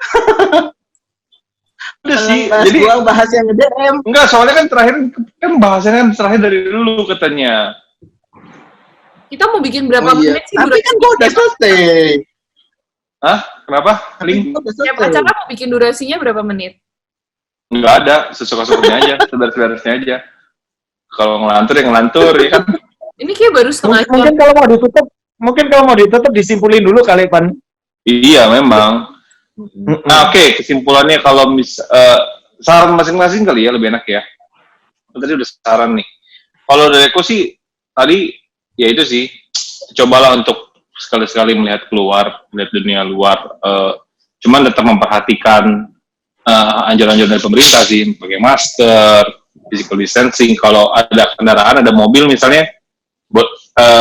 Udah sih, Bahas jadi gua bahas yang DM. enggak, soalnya kan bahasannya kan terakhir dari dulu katanya. Kita mau bikin berapa Oh, iya. menit sih? Tapi kan gua udah selesai. Hah? Kenapa? Link? Gua udah Tiap selesai. acara mau bikin durasinya berapa menit? Enggak ada, sesuka-sukanya aja, seberes-beresnya aja. Kalau ngelantur ya ngelantur, ya kan? Ini kayak baru setengah jam. Mungkin kalau mau ditutup disimpulin dulu kali, Pan. Iya, memang. Nah, oke, kesimpulannya kalau saran masing-masing kali ya, lebih enak ya. Tadi udah saran nih. Kalau dari aku sih, tadi, ya itu sih, cobalah untuk sekali-sekali melihat keluar, melihat dunia luar. Cuman tetap memperhatikan anjuran-anjuran dari pemerintah sih, pakai masker, physical distancing. Kalau ada kendaraan, ada mobil misalnya,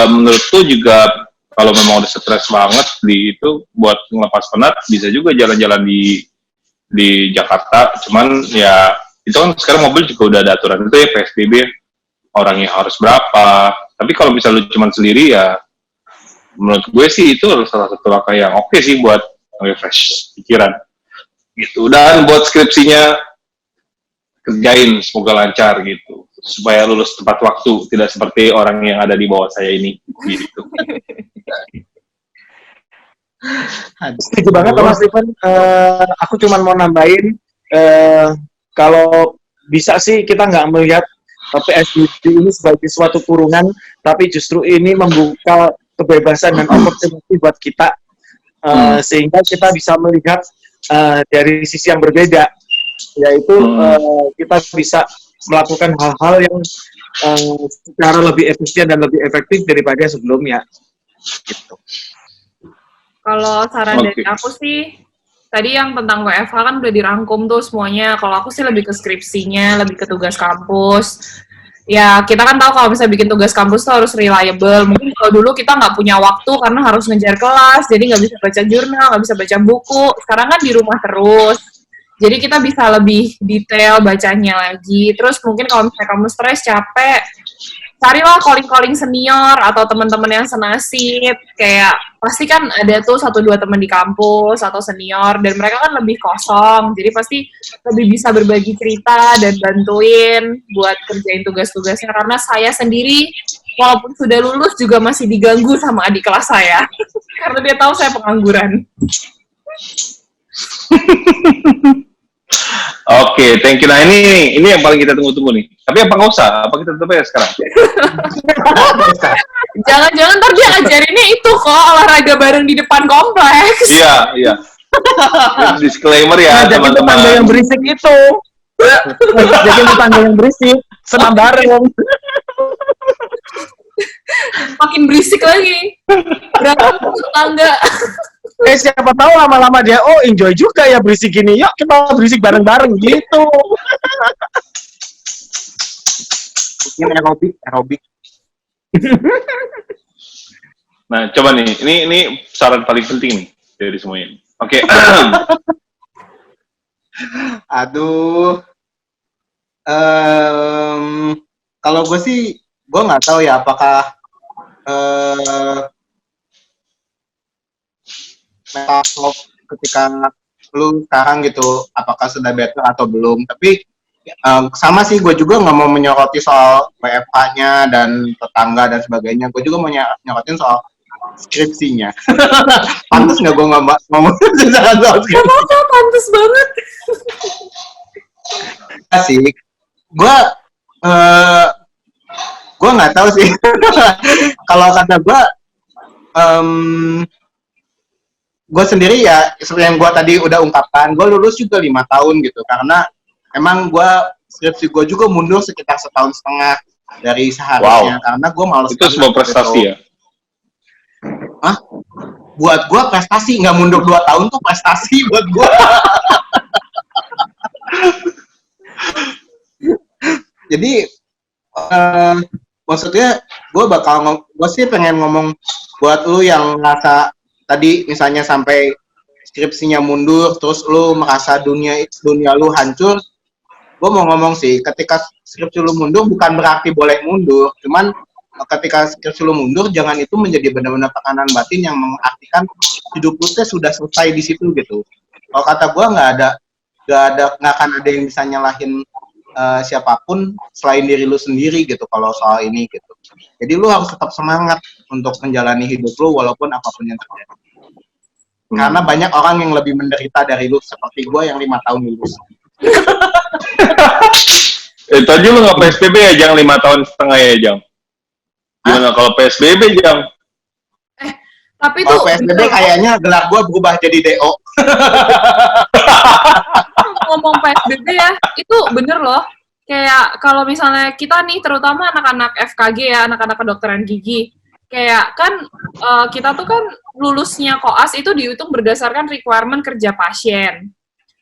menurutku juga kalau memang udah stres banget di itu buat ngelepas penat, bisa juga jalan-jalan di Jakarta. Cuman ya itu kan sekarang mobil juga udah ada aturan itu ya, PSBB orangnya harus berapa. Tapi kalau misalnya lu cuman sendiri ya, menurut gue sih itu salah satu langkah yang oke sih buat refresh pikiran. Gitu. Dan buat skripsinya kerjain, semoga lancar gitu, supaya lulus tepat waktu, tidak seperti orang yang ada di bawah saya ini gitu. Setuju banget sama Steven. Aku cuma mau nambahin, kalau bisa sih kita nggak melihat PSBB ini sebagai suatu kurungan, tapi justru ini membuka kebebasan dan opportunity buat kita, sehingga kita bisa melihat dari sisi yang berbeda, yaitu kita bisa melakukan hal-hal yang secara lebih efisien dan lebih efektif daripada sebelumnya. Gitu. Kalau saran dari aku sih, tadi yang tentang WFH kan udah dirangkum tuh semuanya. Kalau aku sih lebih ke skripsinya, lebih ke tugas kampus. Ya, kita kan tahu kalau misalnya bikin tugas kampus tuh harus reliable. Mungkin kalau dulu kita nggak punya waktu karena harus ngejar kelas, jadi nggak bisa baca jurnal, nggak bisa baca buku. Sekarang kan di rumah terus. Jadi kita bisa lebih detail bacanya lagi. Terus mungkin kalau misalnya kamu stres, capek, carilah calling-calling senior atau teman-teman yang senasib. Kayak pasti kan ada tuh 1-2 teman di kampus atau senior, dan mereka kan lebih kosong. Jadi pasti lebih bisa berbagi cerita dan bantuin buat kerjain tugas-tugasnya. Karena saya sendiri, walaupun sudah lulus, juga masih diganggu sama adik kelas saya. Karena dia tahu saya pengangguran. Oke, thank you. Nah ini yang paling kita tunggu-tunggu nih. Tapi apa nggak usah? Apa kita tutup ya sekarang? Jangan-jangan ntar dia ngajarinnya itu kok, olahraga bareng di depan kompleks. Iya. Disclaimer ya, Jadi tetangga teman-teman. yang berisik itu. Jadi tetangga yang berisik. senam bareng. Makin berisik lagi. Berantem tetangga. Siapa tahu lama-lama dia, oh enjoy juga ya berisik gini, yuk kita berisik bareng-bareng gitu. Ini aerobik. Nah, coba nih, ini saran paling penting nih dari semuanya. Oke. Aduh. Kalau gue sih, gue nggak tahu ya apakah mental health ketika lu sekarang gitu, apakah sudah better atau belum. Tapi sama sih, gue juga nggak mau menyoroti soal WFH-nya dan tetangga dan sebagainya. Gue juga mau nyorotin soal skripsinya. Pantes nggak gue ngomong soal skripsi? Kenapa pantes banget? Sih, gue nggak tahu sih. Kalau kata gue sendiri ya seperti yang gue tadi udah ungkapkan, gue lulus juga 5 tahun gitu karena emang gue skripsi gue juga mundur sekitar 1,5 tahun dari seharusnya karena gue malas. Itu sebuah prestasi ya? Hah? Buat gue prestasi, nggak mundur 2 tahun tuh prestasi buat gue. Jadi maksudnya gue sih pengen ngomong buat lu yang ngerasa tadi misalnya sampai skripsinya mundur terus lu merasa dunia lu hancur. Gue mau ngomong sih, ketika skripsi lu mundur bukan berarti boleh mundur, cuman ketika skripsi lu mundur jangan itu menjadi benar-benar tekanan batin yang mengartikan hidup lu sudah selesai di situ gitu. Kalau kata gue nggak akan ada yang bisa nyalahin siapapun selain diri lu sendiri gitu kalau soal ini gitu. Jadi lu harus tetap semangat untuk menjalani hidup lu walaupun apapun yang terjadi. Karena banyak orang yang lebih menderita dari lu seperti gue yang 5 tahun lulus. Itu aja lu nggak PSBB ya, Jang, 5 tahun setengah ya, Jang? Gimana kalau PSBB, Jang? Tapi kalau tuh PSBB kayaknya gelar gue berubah jadi DO. ngomong PSBB ya, itu bener loh. Kayak kalau misalnya kita nih, terutama anak-anak FKG ya, anak-anak kedokteran gigi, kayak kan kita tuh kan lulusnya koas itu dihitung berdasarkan requirement kerja pasien.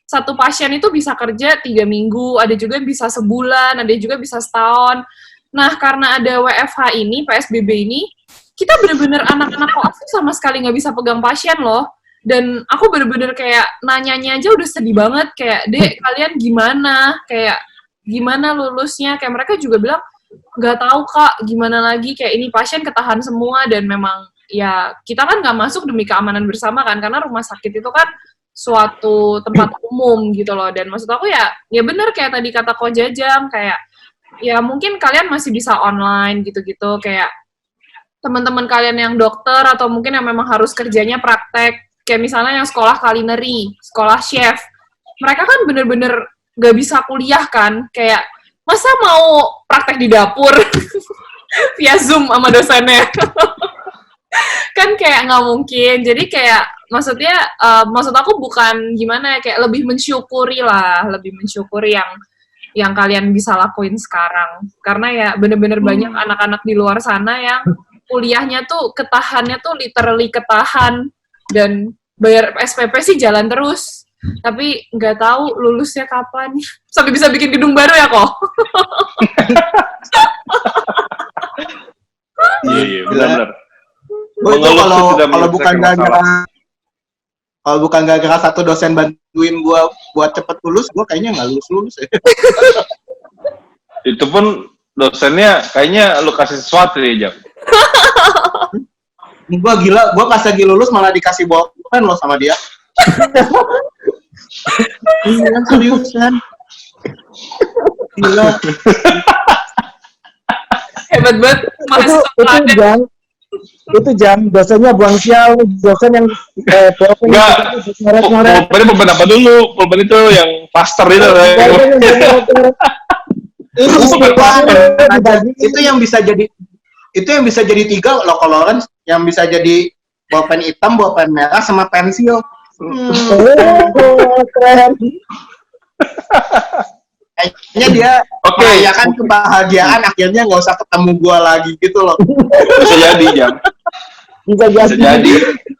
Satu pasien itu bisa kerja 3 minggu, ada juga yang bisa sebulan, ada juga bisa setahun. Nah, karena ada WFH ini, PSBB ini, kita bener-bener anak-anak koas tuh sama sekali nggak bisa pegang pasien loh. Dan aku bener-bener kayak nanyanya aja udah sedih banget, kayak, Dek, kalian gimana? Kayak, gimana lulusnya? Kayak mereka juga bilang, nggak tahu Kak, gimana lagi, kayak ini pasien ketahan semua, dan memang, ya, kita kan nggak masuk demi keamanan bersama kan, karena rumah sakit itu kan suatu tempat umum gitu loh. Dan maksud aku ya bener kayak tadi kata Ko Jajang, kayak, ya mungkin kalian masih bisa online gitu-gitu, kayak teman-teman kalian yang dokter, atau mungkin yang memang harus kerjanya praktek, kayak misalnya yang sekolah culinary, sekolah chef, mereka kan bener-bener gak bisa kuliah kan, kayak masa mau praktek di dapur via Zoom sama dosennya. Kan kayak nggak mungkin. Jadi kayak maksudnya maksud aku bukan gimana ya, kayak lebih mensyukuri yang kalian bisa lakuin sekarang, karena ya bener-bener banyak anak-anak di luar sana yang kuliahnya tuh ketahannya tuh literally ketahan, dan bayar SPP sih jalan terus, tapi nggak tahu lulusnya kapan. Sampai bisa bikin gedung baru ya kok. Iya, benar-benar. Kalau bukan gara-gara satu dosen bantuin gue buat cepet lulus, gue kayaknya nggak lulus ya. Itu pun dosennya kayaknya lu kasih sesuatu ya, Jam. Gue gila, gue pas lagi lulus malah dikasih bolpen lo sama dia. Iya, seriusan. Gila. Hebat banget, mahasiswa itu jam dosennya buang sial, dosen yang nyoret-nyoret. Pulpen apa dulu? Pulpen itu yang plaster itu. Itu yang bisa jadi 3 loh kalau Lawrence, yang bisa jadi bolpen hitam, bolpen merah, sama pensil. Keren. Kayaknya dia Oke. merayakan kebahagiaan akhirnya nggak usah ketemu gua lagi gitu loh. Bisa jadi, Jam. Bisa Bisa jadi. jadi.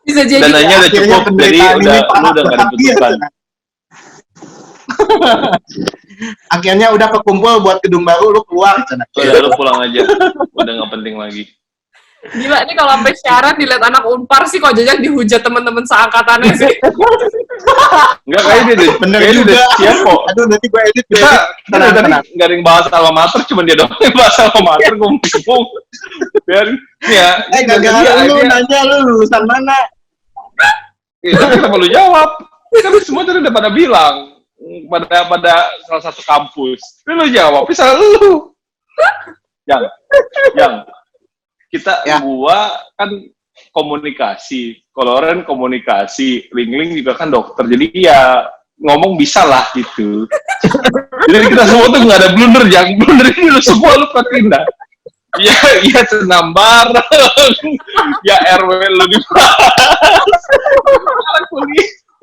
Bisa jadi. Dananya udah Akhirnya cukup, jadi penderitaan ini lu parah udah nggak banget, dibutuhkan. gitu. Akhirnya udah kekumpul buat gedung baru, lu keluar. Udah, lu pulang aja. Udah nggak penting lagi. Gila nih kalau sampai siaran dilihat anak Unpar sih kok Jajang dihujat teman-teman seangkatannya sih. Enggak, kayaknya dia Bener kayaknya juga. udah siap kok. Aduh, nanti gua edit deh. Kita Tenang, tadi tenang. nggak ada yang bahas alma mater, cuma dia doang yang bahas alma mater, gue bingung. Biar, ya. Gara-gara lu nanya lu lulusan mana? Iya, tapi kenapa lu jawab? Kan lu semua tadi udah pada bilang pada salah satu kampus. Tapi lu jawab, bisa lu. Yang kita Ya. gua kan komunikasi, kalau Ren komunikasi, Ling juga kan dokter. Jadi ya ngomong bisa lah gitu. Jadi kita semua tuh nggak ada blunder, blunder ini lu semua lu pakai dah. Ya senam bareng, ya RW lu dibahas.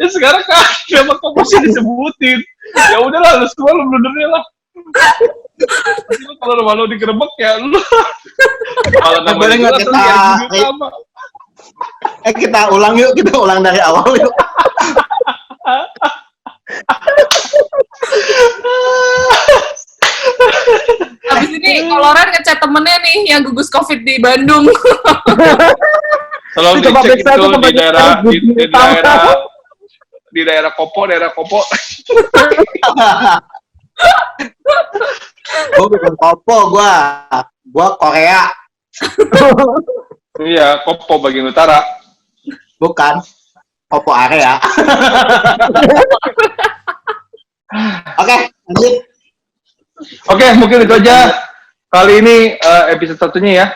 Ya sekarang kan nama kampusnya disebutin. Ya udahlah, lu semua lu blundernya lah. Kalau rumah lu digerebek ya lu. Kalau Boleh namanya nggak juga kita- tuh ya utama. Kita ulang dari awal yuk. Habis ini kalau Ren ngechat temennya nih yang gugus COVID di Bandung. Tolong Coba dicek periksa itu tuh di kebanyakan daerah utama. di daerah Kopo. Gua bukan Kopo, gua Korea, Iya, Kopo bagian utara. bukan Kopo area. Oke, lanjut. Oke, mungkin itu aja kali ini episode satunya ya.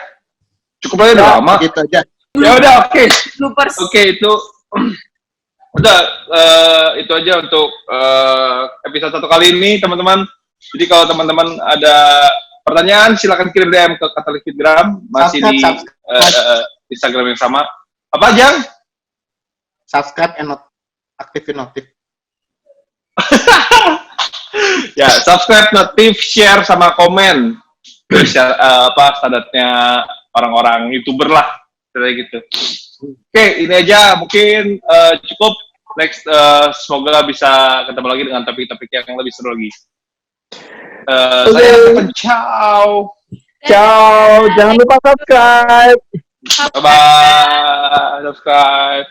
Cukup aja udah lama. Gitu aja. Ya udah, oke. Bloopers. Oke, itu udah itu aja untuk episode 1 kali ini, teman-teman. Jadi kalau teman-teman ada pertanyaan, silakan kirim DM ke Katolik Fitgram, masih di Instagram yang sama. Apa, Jang? Subscribe and aktifin notif. Ya, subscribe, notif, share, sama komen. Share, standarnya orang-orang YouTuber lah, kayak gitu. Oke, ini aja mungkin cukup. Next, semoga bisa ketemu lagi dengan topik-topik yang lebih seru lagi. Saya ucapkan ciao. Ciao, jangan lupa subscribe. Bye-bye. Subscribe.